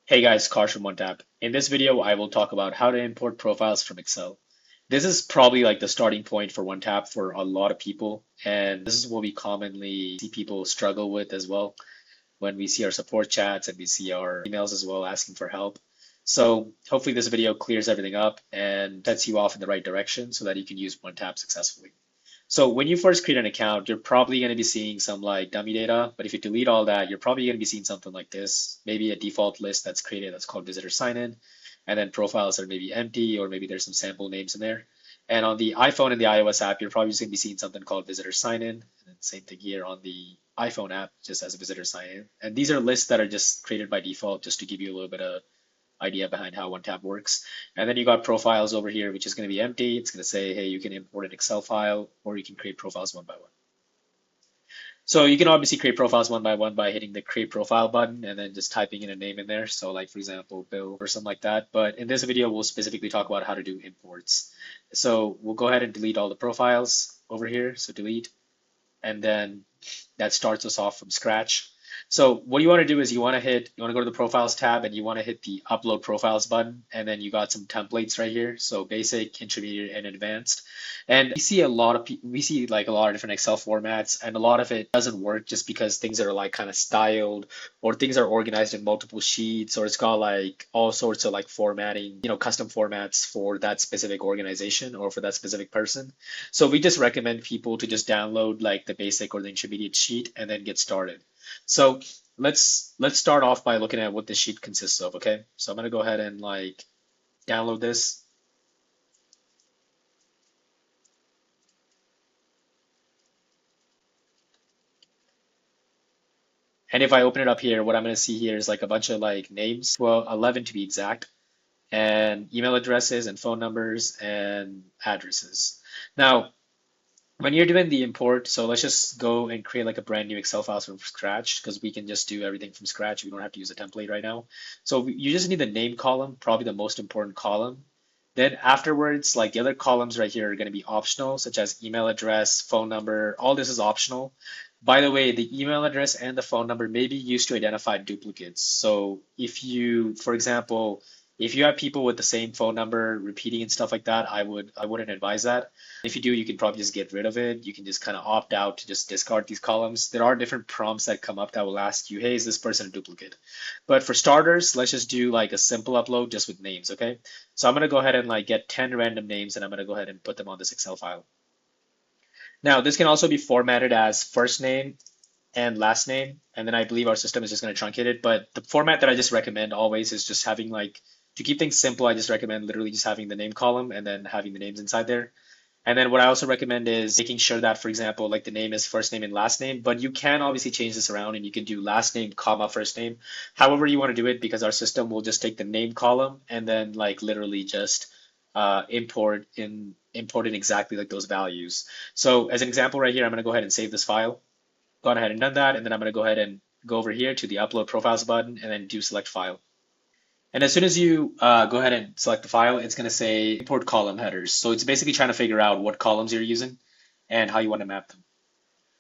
Hey guys, Karsh from OneTap. In this video, I will talk about how to import profiles from Excel. This is probably like the starting point for OneTap for a lot of people, and this is what we commonly see people struggle with as well when we see our support chats and we see our emails as well asking for help. So hopefully this video clears everything up and sets you off in the right direction so that you can use OneTap successfully. So when you first create an account, you're probably going to be seeing some like dummy data, but if you delete all that, you're probably going to be seeing something like this, maybe a default list that's created that's called visitor sign in, and then profiles are maybe empty, or maybe there's some sample names in there. And on the iPhone and the iOS app, you're probably just going to be seeing something called visitor sign in, and then same thing here on the iPhone app, just as a visitor sign in. And these are lists that are just created by default, just to give you a little bit of idea behind how OneTap works. And then you got profiles over here, which is going to be empty. It's going to say, hey, you can import an Excel file or you can create profiles one by one. So you can obviously create profiles one by hitting the create profile button and then just typing in a name in there. So like, for example, Bill or something like that. But in this video, we'll specifically talk about how to do imports. So we'll go ahead and delete all the profiles over here. So delete, and then that starts us off from scratch. So what you want to do is you want to go to the profiles tab and you want to hit the upload profiles button, and then you got some templates right here. So basic, intermediate, and advanced. And we see like a lot of different Excel formats, and a lot of it doesn't work just because things are like kind of styled, or things are organized in multiple sheets, or it's got like all sorts of like formatting, custom formats for that specific organization or for that specific person. So we just recommend people to just download like the basic or the intermediate sheet and then get started. So let's start off by looking at what this sheet consists of, okay? So I'm gonna go ahead and like download this. And if I open it up here, what I'm gonna see here is like a bunch of like names, well, 11 to be exact, and email addresses and phone numbers and addresses. Now, when you're doing the import, so let's just go and create like a brand new Excel file from scratch because we can just do everything from scratch. We don't have to use a template right now. So you just need the name column, probably the most important column. Then afterwards, like the other columns right here are going to be optional, such as email address, phone number. All this is optional. By the way, the email address and the phone number may be used to identify duplicates. So if you, for example, if you have people with the same phone number repeating and stuff like that, I wouldn't advise that. If you do, you can probably just get rid of it. You can just kind of opt out to just discard these columns. There are different prompts that come up that will ask you, hey, is this person a duplicate? But for starters, let's just do like a simple upload just with names, okay? So I'm gonna go ahead and like get 10 random names and I'm gonna go ahead and put them on this Excel file. Now, this can also be formatted as first name and last name, and then I believe our system is just going to truncate it. But the format that I just recommend always is just having like, to keep things simple, I just recommend literally just having the name column and then having the names inside there. And then what I also recommend is making sure that, for example, like the name is first name and last name, but you can obviously change this around and you can do last name, comma, first name, however you want to do it, because our system will just take the name column and then like literally just import in exactly like those values. So as an example right here, I'm going to go ahead and save this file. Gone ahead and done that, and then I'm going to go ahead and go over here to the upload profiles button and then do select file. And as soon as you go ahead and select the file, it's going to say import column headers. So it's basically trying to figure out what columns you're using and how you want to map them.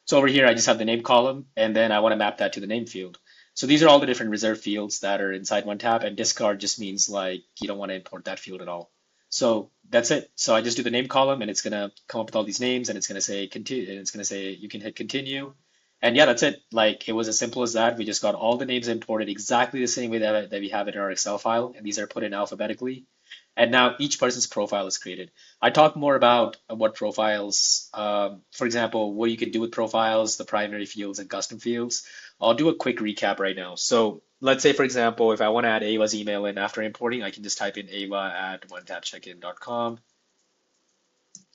So over here, I just have the name column, and then I want to map that to the name field. So these are all the different reserved fields that are inside OneTap, and discard just means like you don't want to import that field at all. So that's it. So I just do the name column, and it's going to come up with all these names, and it's going to say continue, and it's going to say you can hit continue. And yeah, that's it. Like it was as simple as that. We just got all the names imported exactly the same way that we have it in our Excel file, and these are put in alphabetically. And now each person's profile is created. I talk more about what profiles, for example, what you can do with profiles, the primary fields and custom fields. I'll do a quick recap right now. So let's say, for example, if I want to add Ava's email in after importing, I can just type in ava@onetapcheckin.com,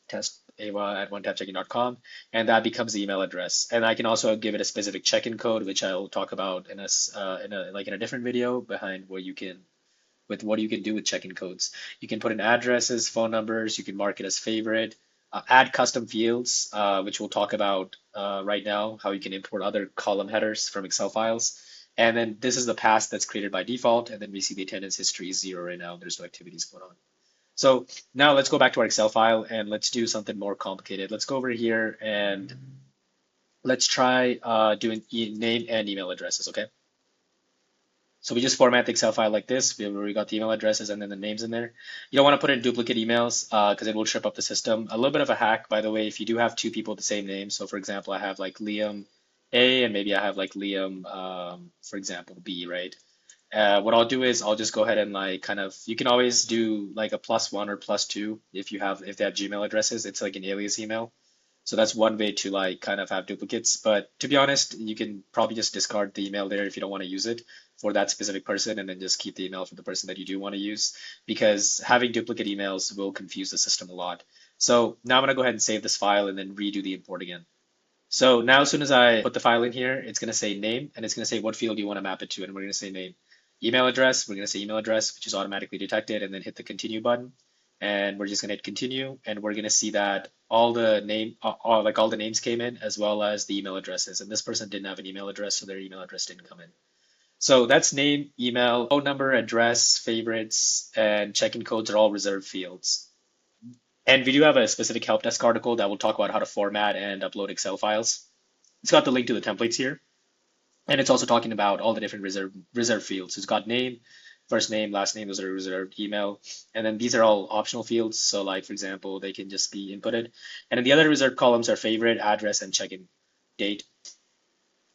test ava@onetapcheckin.com, and that becomes the email address. And I can also give it a specific check-in code, which I'll talk about in a different video behind what you can do with check-in codes. You can put in addresses, phone numbers, you can mark it as favorite, add custom fields, which we'll talk about right now, how you can import other column headers from Excel files. And then this is the pass that's created by default. And then we see the attendance history is 0 right now. There's no activities going on. So now let's go back to our Excel file and let's do something more complicated. Let's go over here and let's try doing name and email addresses, okay? So we just format the Excel file like this. We got the email addresses and then the names in there. You don't want to put in duplicate emails because it will trip up the system. A little bit of a hack, by the way, if you do have two people with the same name. So for example, I have like Liam A and maybe I have like Liam, for example, B, right? What I'll do is I'll just go ahead and like kind of, you can always do like a +1 or +2 if they have Gmail addresses. It's like an alias email. So that's one way to like kind of have duplicates. But to be honest, you can probably just discard the email there if you don't want to use it for that specific person and then just keep the email for the person that you do want to use because having duplicate emails will confuse the system a lot. So now I'm going to go ahead and save this file and then redo the import again. So now as soon as I put the file in here, it's going to say name and it's going to say what field you want to map it to. And we're going to say name. Email address, we're going to say email address, which is automatically detected, and then hit the continue button. And we're just going to hit continue, and we're going to see that all the all the names came in as well as the email addresses. And this person didn't have an email address, so their email address didn't come in. So that's name, email, phone number, address, favorites, and check-in codes are all reserved fields. And we do have a specific help desk article that will talk about how to format and upload Excel files. It's got the link to the templates here. And it's also talking about all the different reserve fields. It's got name, first name, last name, those are reserved, email, and then these are all optional fields. So like, for example, they can just be inputted. And then the other reserved columns are favorite, address, and check-in date,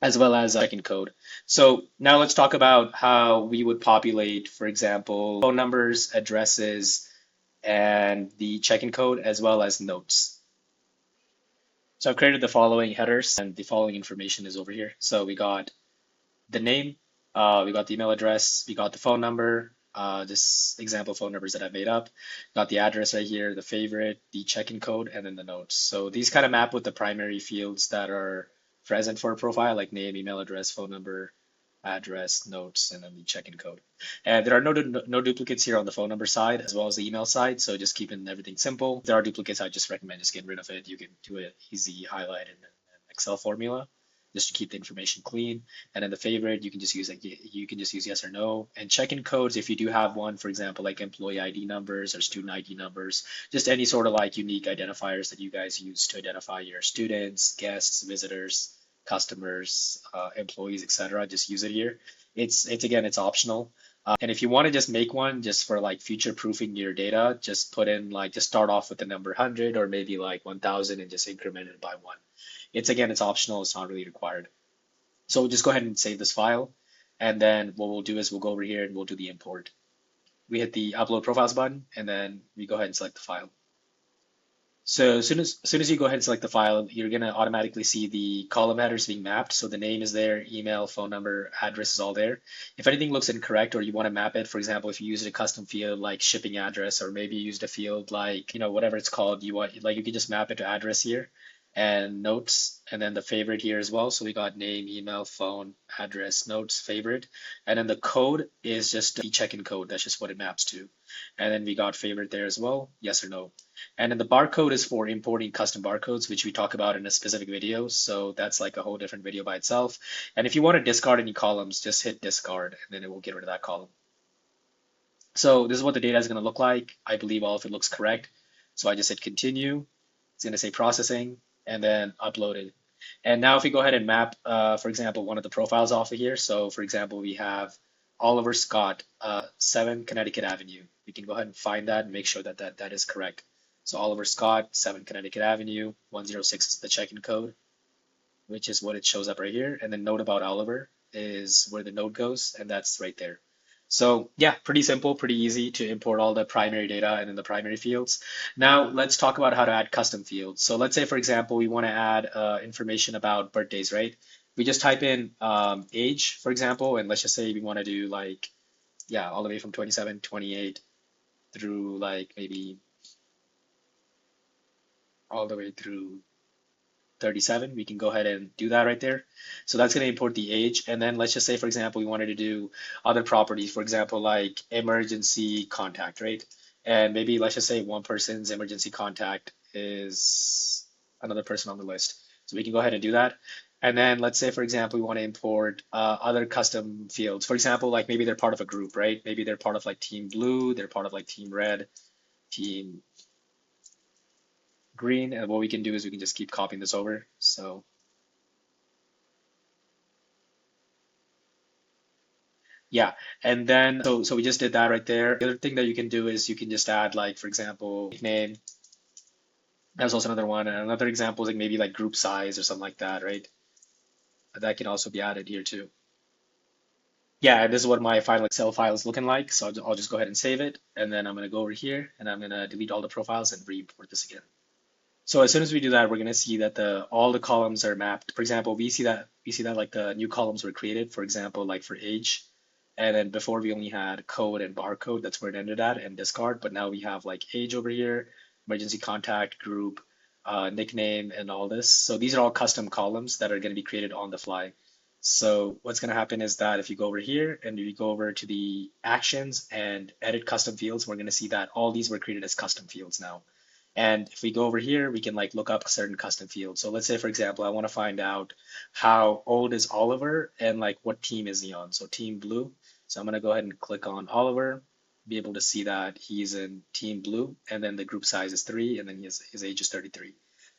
as well as check-in code. So now let's talk about how we would populate, for example, phone numbers, addresses, and the check-in code, as well as notes. So I've created the following headers, and the following information is over here. So we got the name, we got the email address, we got the phone number, just example phone numbers that I made up, got the address right here, the favorite, the check-in code, and then the notes. So these kind of map with the primary fields that are present for a profile, like name, email address, phone number, address, notes, and then the check-in code. And there are no duplicates here on the phone number side as well as the email side, so just keeping everything simple. If there are duplicates, I just recommend just getting rid of it. You can do an easy highlight in an Excel formula just to keep the information clean. And then the favorite, you can just use yes or no. And check-in codes, if you do have one, for example, like employee ID numbers or student ID numbers, just any sort of like unique identifiers that you guys use to identify your students, guests, visitors, customers, employees, etc. Just use it here. It's optional. And if you want to just make one just for like future proofing your data, just put in like just start off with the number 100 or maybe like 1000 and just increment it by one. It's optional, it's not really required. So we'll just go ahead and save this file. And then what we'll do is we'll go over here and we'll do the import. We hit the upload profiles button and then we go ahead and select the file. So as soon as you go ahead and select the file, you're going to automatically see the column headers being mapped. So the name is there, email, phone number, address is all there. If anything looks incorrect or you want to map it, for example, if you used a custom field like shipping address, or maybe you used a field like, whatever it's called, you can just map it to address here and notes, and then the favorite here as well. So we got name, email, phone, address, notes, favorite, and then the code is just the check-in code. That's just what it maps to. And then we got favorite there as well, yes or no. And then the barcode is for importing custom barcodes, which we talk about in a specific video. So that's like a whole different video by itself. And if you want to discard any columns, just hit discard, and then it will get rid of that column. So this is what the data is going to look like. I believe all of it looks correct. So I just hit continue. It's going to say processing and then uploaded. And now if we go ahead and map, for example, one of the profiles off of here. So for example, we have Oliver Scott, 7 Connecticut Avenue. We can go ahead and find that and make sure that that is correct. So Oliver Scott, 7 Connecticut Avenue, 106 is the check-in code, which is what it shows up right here. And then note about Oliver is where the note goes, and that's right there. So yeah, pretty simple, pretty easy to import all the primary data and then the primary fields. Now let's talk about how to add custom fields. So let's say, for example, we want to add information about birthdays, right? We just type in age, for example, and let's just say we want to do like, yeah, all the way from 27, 28 through like maybe all the way through 37. We can go ahead and do that right there. So that's going to import the age. And then let's just say, for example, we wanted to do other properties, for example, like emergency contact, right? And maybe let's just say one person's emergency contact is another person on the list. So we can go ahead and do that. And then let's say, for example, we want to import other custom fields. For example, like maybe they're part of a group, right? Maybe they're part of like Team Blue, they're part of like Team Red, Team Green, and what we can do is we can just keep copying this over. So Yeah, and then so we just did that right there. The other thing that you can do is you can just add like, for example, nickname. There's also another one, and another example is like maybe like group size or something like that, right? That can also be added here too. Yeah, and this is what my final Excel file is looking like. So I'll just go ahead and save it, and then I'm gonna go over here and I'm gonna delete all the profiles and re-import this again. So as soon as we do that, we're gonna see that all the columns are mapped. For example, we see that like the new columns were created. For example, like for age, and then before we only had code and barcode. That's where it ended at, and discard. But now we have like age over here, emergency contact, group, nickname, and all this. So these are all custom columns that are gonna be created on the fly. So what's gonna happen is that if you go over here and you go over to the actions and edit custom fields, we're gonna see that all these were created as custom fields now. And if we go over here, we can like look up certain custom fields. So let's say, for example, I want to find out how old is Oliver and like what team is he on. So team blue. So I'm going to go ahead and click on Oliver, be able to see that he's in team blue, and then the group size is 3, and then his age is 33.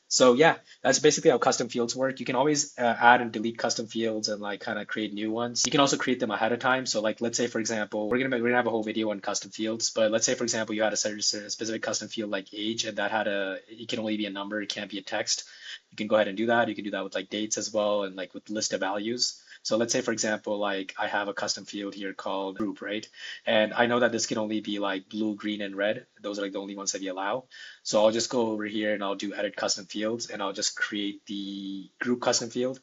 So yeah, that's basically how custom fields work. You can always add and delete custom fields and like kind of create new ones. You can also create them ahead of time. So like let's say for example, we're gonna have a whole video on custom fields, but let's say for example you had a certain specific custom field like age, and that had it can only be a number, it can't be a text. You can go ahead and do that. You can do that with like dates as well and like with list of values. So let's say for example, like I have a custom field here called group, right? And I know that this can only be like blue, green, and red. Those are like the only ones that we allow. So I'll just go over here and I'll do edit custom fields and I'll just create the group custom field.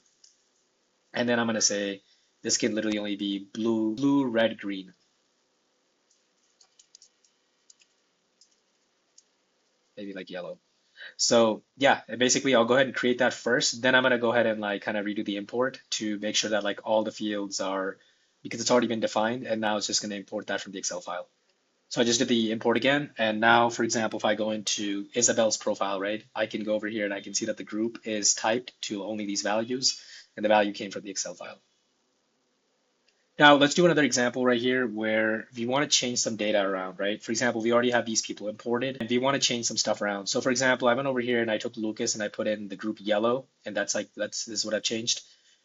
And then I'm going to say this can literally only be blue, red, green, maybe like yellow. So yeah, and basically I'll go ahead and create that first. Then I'm going to go ahead and like kind of redo the import to make sure that like all the fields are, because it's already been defined, and now it's just going to import that from the Excel file. So I just did the import again, and now, for example, if I go into Isabel's profile, right, I can go over here and I can see that the group is typed to only these values, and the value came from the Excel file. Now let's do another example right here where we want to change some data around, right? For example, we already have these people imported, and we want to change some stuff around. So for example, I went over here and I took Lucas and I put in the group yellow, and this is what I've changed.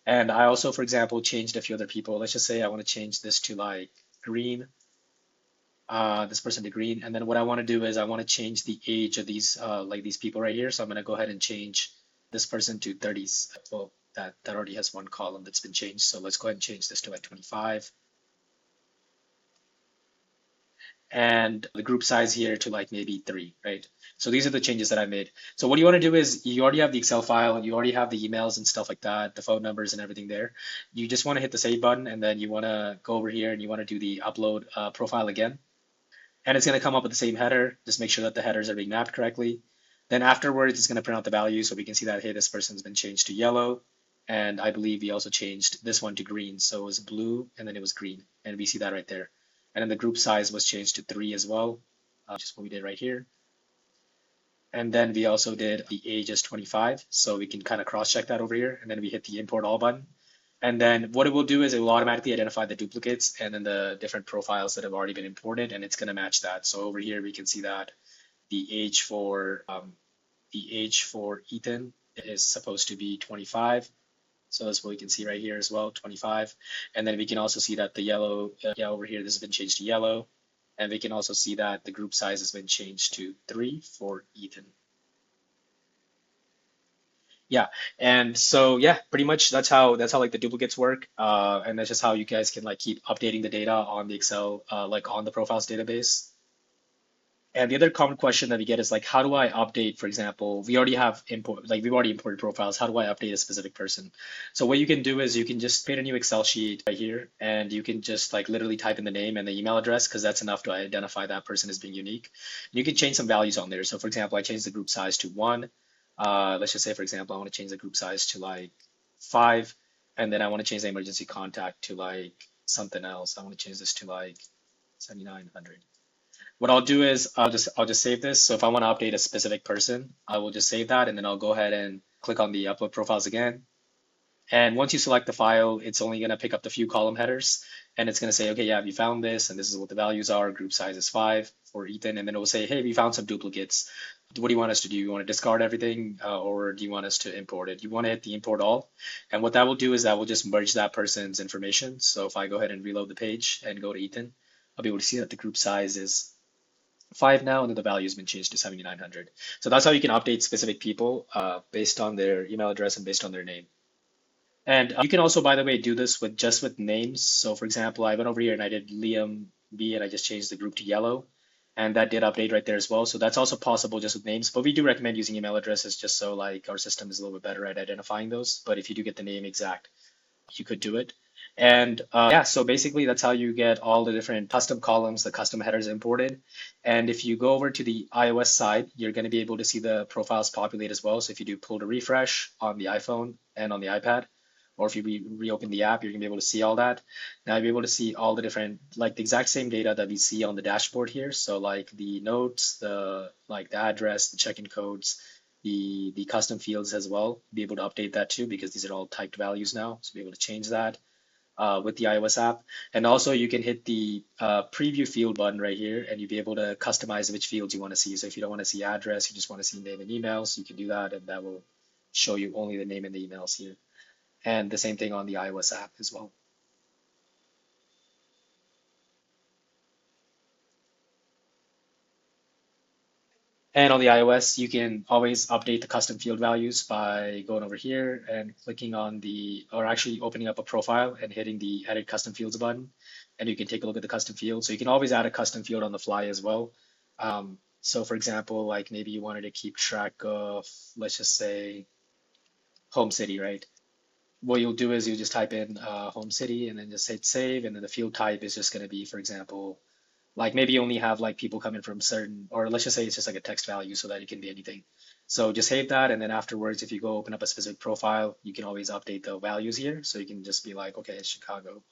And I also, for example, changed a few other people. Let's just say I want to change this to like green, this person to green. And then what I want to do is I want to change the age of these like these people right here. So I'm going to go ahead and change this person to 30s. Well, that already has one column that's been changed. So let's go ahead and change this to like 25. And the group size here to like maybe 3, right? So these are the changes that I made. So what you want to do is you already have the Excel file and you already have the emails and stuff like that, the phone numbers and everything there. You just want to hit the save button, and then you want to go over here and you want to do the upload profile again. And it's going to come up with the same header. Just make sure that the headers are being mapped correctly. Then afterwards, it's going to print out the value, so we can see that, hey, this person's been changed to yellow. And I believe we also changed this one to green. So it was blue and then it was green. And we see that right there. And then the group size was changed to 3 as well, just what we did right here. And then we also did the age as 25. So we can kind of cross check that over here. And then we hit the import all button. And then what it will do is it will automatically identify the duplicates and then the different profiles that have already been imported, and it's going to match that. So over here we can see that the age for Ethan is supposed to be 25. So that's what we can see right here as well, 25. And then we can also see that the yellow, yeah, over here, this has been changed to yellow. And we can also see that the group size has been changed to 3 for Ethan. Yeah, and so yeah, pretty much that's how like the duplicates work, and that's just how you guys can like keep updating the data on the Excel, like on the profiles database. And the other common question that we get is like, how do I update, for example, we've already imported profiles. How do I update a specific person? So what you can do is you can just create a new Excel sheet right here, and you can just like literally type in the name and the email address, because that's enough to identify that person as being unique. You can change some values on there. So for example, I changed the group size to 1. Let's just say, for example, I want to change the group size to like 5, and then I want to change the emergency contact to like something else. I want to change this to like 7900. What I'll do is I'll just save this. So if I want to update a specific person, I will just save that, and then I'll go ahead and click on the upload profiles again. And once you select the file, it's only going to pick up the few column headers, and it's going to say, okay, yeah, we found this, and this is what the values are. Group size is 5 for Ethan, and then it will say, hey, we found some duplicates. what do you want us to do? You want to discard everything, or do you want us to import it? You want to hit the import all. And what that will do is that will just merge that person's information. So if I go ahead and reload the page and go to Ethan, I'll be able to see that the group size is 5 now, and then the value has been changed to 7,900. So that's how you can update specific people based on their email address and based on their name. And you can also, by the way, do this with just with names. So for example, I went over here and I did Liam B and I just changed the group to yellow. And that did update right there as well. So that's also possible just with names. But we do recommend using email addresses just so like our system is a little bit better at identifying those. But if you do get the name exact, you could do it. And yeah, so basically that's how you get all the different custom columns, the custom headers imported. And if you go over to the iOS side, you're going to be able to see the profiles populate as well. So if you do pull to refresh on the iPhone and on the iPad, or if you reopen the app, you're gonna be able to see all that. Now you'll be able to see all the different, like the exact same data that we see on the dashboard here. So like the notes, the like the address, the check-in codes, the custom fields as well. Be able to update that too because these are all typed values now. So be able to change that with the iOS app. And also you can hit the preview field button right here and you'll be able to customize which fields you want to see. So if you don't want to see address, you just want to see name and emails, you can do that and that will show you only the name and the emails here. And the same thing on the iOS app as well. And on the iOS, you can always update the custom field values by going over here and clicking on the, or actually opening up a profile and hitting the edit custom fields button. And you can take a look at the custom field. So you can always add a custom field on the fly as well. So for example, like maybe you wanted to keep track of, let's just say, home city, right? What you'll do is you just type in home city and then just hit save. And then the field type is just going to be, for example, like maybe you only have like people coming from certain, or let's just say it's just like a text value so that it can be anything. So just save that. And then afterwards, if you go open up a specific profile, you can always update the values here. So you can just be like, okay, it's Chicago.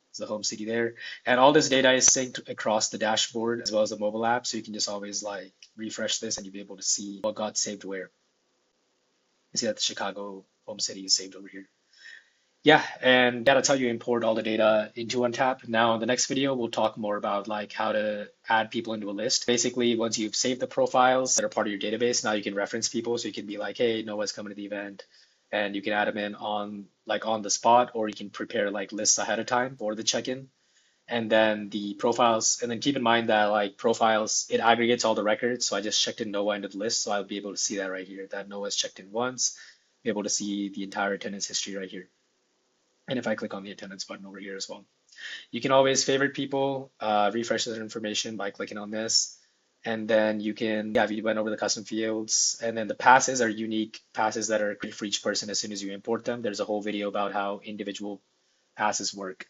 It's the home city there. And all this data is synced across the dashboard as well as the mobile app. So you can just always like refresh this and you'll be able to see what got saved where. You see that the Chicago home city is saved over here. Yeah, and yeah, that's how you import all the data into OneTap. Now, in the next video, we'll talk more about like how to add people into a list. Basically, once you've saved the profiles that are part of your database, now you can reference people. So you can be like, hey, Noah's coming to the event, and you can add them in on like on the spot, or you can prepare like lists ahead of time for the check-in. And then the profiles, and then keep in mind that like profiles, it aggregates all the records. So I just checked in Noah into the list, so I'll be able to see that right here, that Noah's checked in once, be able to see the entire attendance history right here. And if I click on the attendance button over here as well, you can always favorite people, refresh their information by clicking on this. And then you can, yeah, we went over the custom fields. And then the passes are unique passes that are created for each person as soon as you import them. There's a whole video about how individual passes work.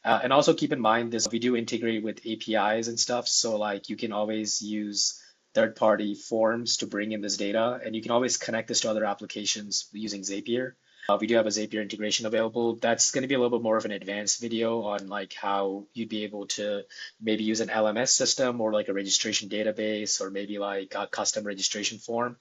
And also keep in mind this, we do integrate with APIs and stuff. So like you can always use third-party forms to bring in this data. And you can always connect this to other applications using Zapier. We do have a Zapier integration available. That's going to be a little bit more of an advanced video on like how you'd be able to maybe use an LMS system or like a registration database or maybe like a custom registration form.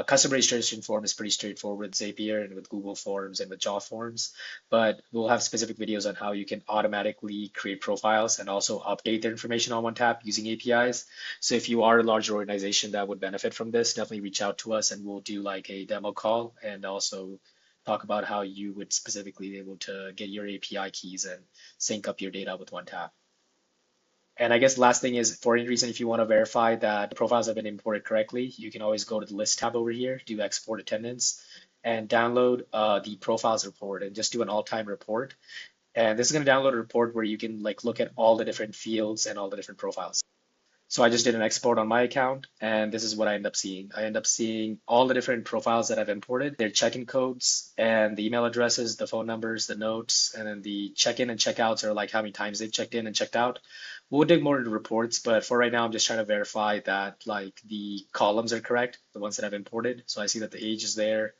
Custom registration form is pretty straightforward with Zapier and with Google Forms and with Jaw Forms, but we'll have specific videos on how you can automatically create profiles and also update their information on OneTap using APIs. So if you are a larger organization that would benefit from this, definitely reach out to us and we'll do like a demo call and also talk about how you would specifically be able to get your API keys and sync up your data with OneTap. And I guess the last thing is, for any reason, if you want to verify that the profiles have been imported correctly, you can always go to the list tab over here, do export attendance, and download the profiles report and just do an all-time report. And this is going to download a report where you can like look at all the different fields and all the different profiles. So I just did an export on my account, and this is what I end up seeing. I end up seeing all the different profiles that I've imported, their check-in codes, and the email addresses, the phone numbers, the notes, and then the check-in and check-outs are like how many times they've checked in and checked out. We'll dig more into reports, but for right now, I'm just trying to verify that like the columns are correct, the ones that I've imported. So I see that the age is there,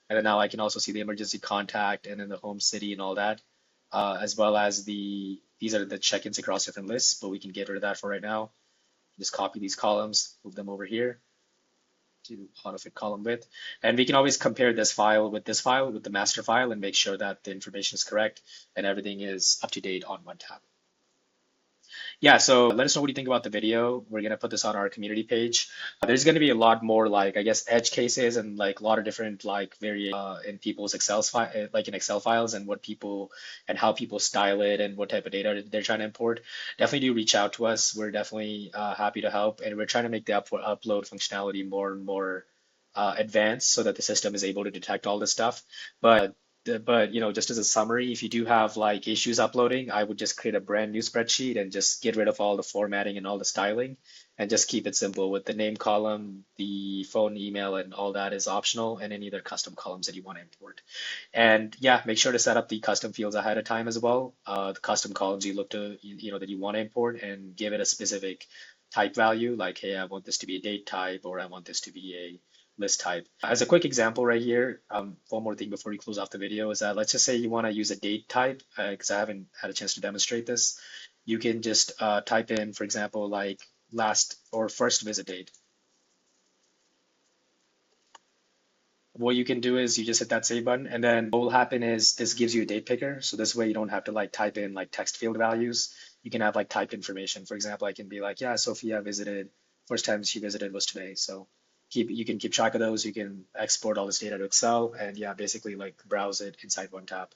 and then now I can also see the emergency contact and then the home city and all that, as well as these are the check-ins across different lists, but we can get rid of that for right now. Just copy these columns, move them over here to autofit column width. And we can always compare this file with the master file, and make sure that the information is correct and everything is up to date on OneTap. Yeah, so let us know what you think about the video. We're gonna put this on our community page. There's gonna be a lot more like I guess edge cases and like a lot of different like variation in people's Excel file like in Excel files and what people and how people style it and what type of data they're trying to import. Definitely do reach out to us. We're definitely happy to help, and we're trying to make the upload functionality more and more advanced so that the system is able to detect all this stuff. But just as a summary, if you do have like issues uploading, I would just create a brand new spreadsheet and just get rid of all the formatting and all the styling and just keep it simple with the name column, the phone, email, and all that is optional, and any other custom columns that you want to import. And yeah, make sure to set up the custom fields ahead of time as well. The custom columns you look to, that you want to import and give it a specific type value, like, hey, I want this to be a date type, or I want this to be a list type. As a quick example right here, one more thing before we close off the video is that let's just say you want to use a date type, because I haven't had a chance to demonstrate this. You can just type in, for example, like last or first visit date. What you can do is you just hit that save button, and then what will happen is this gives you a date picker. So this way you don't have to like type in like text field values. You can have like typed information. For example, I can be like, yeah, Sophia visited, first time she visited was today. So you can keep track of those. You can export all this data to Excel and yeah, basically like browse it inside OneTap.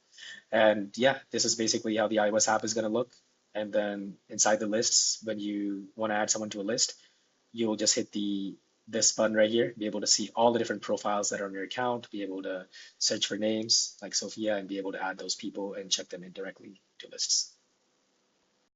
And yeah, this is basically how the iOS app is going to look. And then inside the lists, when you want to add someone to a list, you'll just hit this button right here, be able to see all the different profiles that are on your account, be able to search for names like Sophia and be able to add those people and check them in directly to lists.